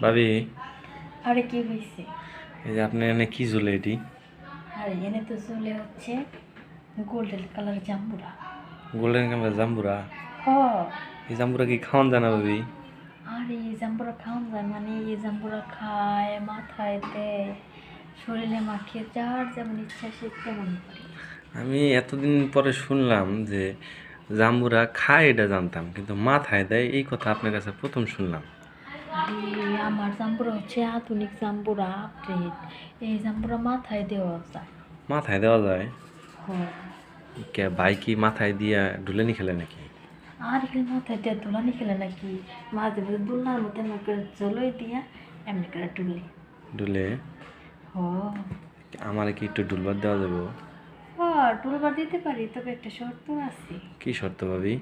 ভাবি, আরে কি হয়েছে? এই যে আপনি এনে কি ঝুলে এটি? আরে এনে তো চলে হচ্ছে গোল্ডেন কালার জাম্বুরা। গোল্ডেন কালার জাম্বুরা? হ। এই জাম্বুরা কি খাওয়ান জানা ভাবি? আরে এই জাম্বুরা খাওয়ান যায় মানে এই জাম্বুরা খায়, মাথায় দেয়, শরীরে মাখিয়ে যার যেমন ইচ্ছা সে তেমন করে। আমি এতদিন পরে শুনলাম যে জাম্বুরা খায়, এটা জানতাম, কিন্তু মাথায় দেয় এই কথা আপনার কাছে প্রথম শুনলাম। আরে আমার জাম্বুরা হচ্ছে আধুনিক জাম্বুরা, আপডেট। এই জাম্বুরা মাথায় দেওয়া যায়। মাথায় দেওয়া যায়? হ। কে ভাই কি মাথায় দিয়া ঢুলেনি খেলে নাকি? আর এখানে মাথায় দিয়ে দোলানি খেলে নাকি? মাঝে মাঝে দোলনার মধ্যে এমনি করে জলই দিয়া এমনি করে টুলি। ঢুলে? হ। আমার কি একটু ঢুলবার দেওয়া যাবে? হ্যাঁ, টুলবার দিতে পারি, তবে একটা শর্ত আছে। কি শর্ত ভাবি?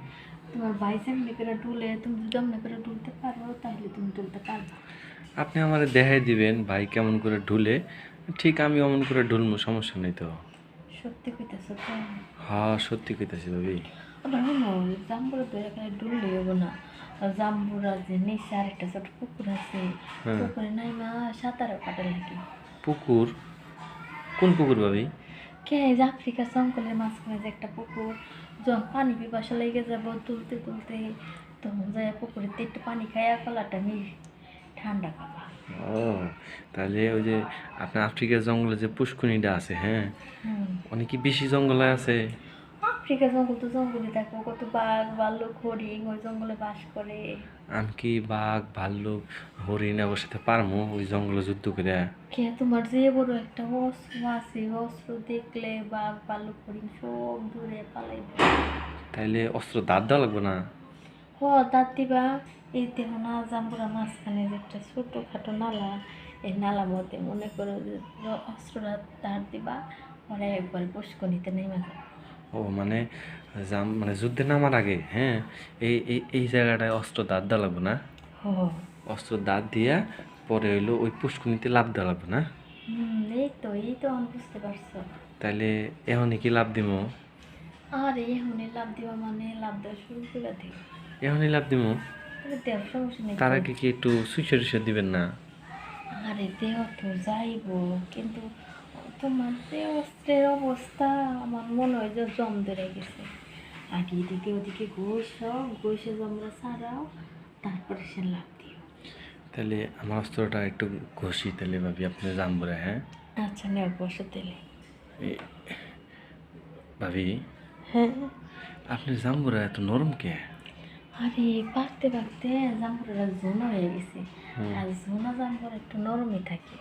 তোমার ভাই যেমনি করে টুলে তুমি যদি এমনি করে টুলতে পারো তাহলে তুমি টুলতে পারবে। আপনি আমার দেখাই দিবেন ভাই কেমন করে ঢুলে, ঠিক আমি অমন করে ঢুলবো, সমস্যা নেই তো। সত্যি কইতেছো তো? হ্যাঁ, সত্যি কইতাছি ভাবি। আবার হলো জাম্বুরা তো এখানে ডুললে হবো না। জাম্বুরা যে নিচে আরেকটা ছোট পুকুর আছে, হ্যাঁ। পুকুরে নাই মা সাঁতারও কাটে লাগে। পুকুর? কোন পুকুর ভাবি? কে এই যে আফ্রিকার জঙ্গলের মাঝখানে যে একটা পুকুর, যখন পানি পিপাসা লেগে যাব তুলতে তুলতে তখন যায় পুকুরেতে একটু পানি খাইয়া কলাটা ঠান্ডা খাবা। ও, তাহলে ওই যে আপনার আফ্রিকার জঙ্গলে যে পুষ্করিণীটা আছে, হ্যাঁ, হুম। অনেক কি বেশি জঙ্গলে আছে? আফ্রিকা জঙ্গল তো জঙ্গলে দেখো কত বাঘ ভাল্লুক হরিণ ওই জঙ্গলে বাস করে। আমি কি বাঘ ভাল্লুক হরিণ ওর সাথে পারমু ওই জঙ্গলে যুদ্ধ করে? কে তোমার যে বড় একটা অস্ত্র আছে, অস্ত্র দেখলে বাঘ ভাল্লুক হরিণ সব দূরে পালাইবে। তাইলে অস্ত্র দাঁত দেওয়া লাগবে না? হ, দাঁত দিবা। এই দেখো না জাম্বুরা মাঝখানে যে একটা ছোটখাটো নালা, এই নালার মধ্যে মনে করো যে অস্ত্রটা দাঁত দিবা, পরে একবার পুষ্কনিতে নেমে যাবে। ও মানে মানে যুদ্ধে নামার আগে, হ্যাঁ, এই এই এই জায়গাটায় অস্ত্র দাঁত দেওয়া লাগবে না? হ। অস্ত্র দাঁত দিয়া পরে হইলো ওই পুষ্করিণীতে লাফ দেওয়া লাগবে না? এই তো আমি বুঝতে পারছো। তাইলে এখনই কি লাভ দিমু? আর এই হুনে লাভ দিবা মানে লাভ দেওয়া শুরু করে দিও। এখনই লাভ দিমু? দেওয়ার সমস্যা নেই তার তো। আগে কি একটু সুইসা টুইসা দিবেন না? আরে দেহ তো যাইবো, কিন্তু তোমার যে অস্ত্রের অবস্থা আমার মনে হয় যে জম ধরে গেছে। আগে এদিকে ওদিকে ঘষে জমরা ছাড়াও, তারপরে সে লাভ দিও। তাহলে আমার অস্ত্রটা একটু ঘষি তাহলে ভাবি, আপনি জানবো, হ্যাঁ? আচ্ছা নেও বসে দিলে। এই ভাবি, হ্যাঁ। আপনি জাম্বুরা এত নরম কে? আরে পাকতে পাকতে জাম্বুরা জোনা হয়ে গেছে। হুম। আর জোনা জাম্বুরা একটু নরমই থাকে।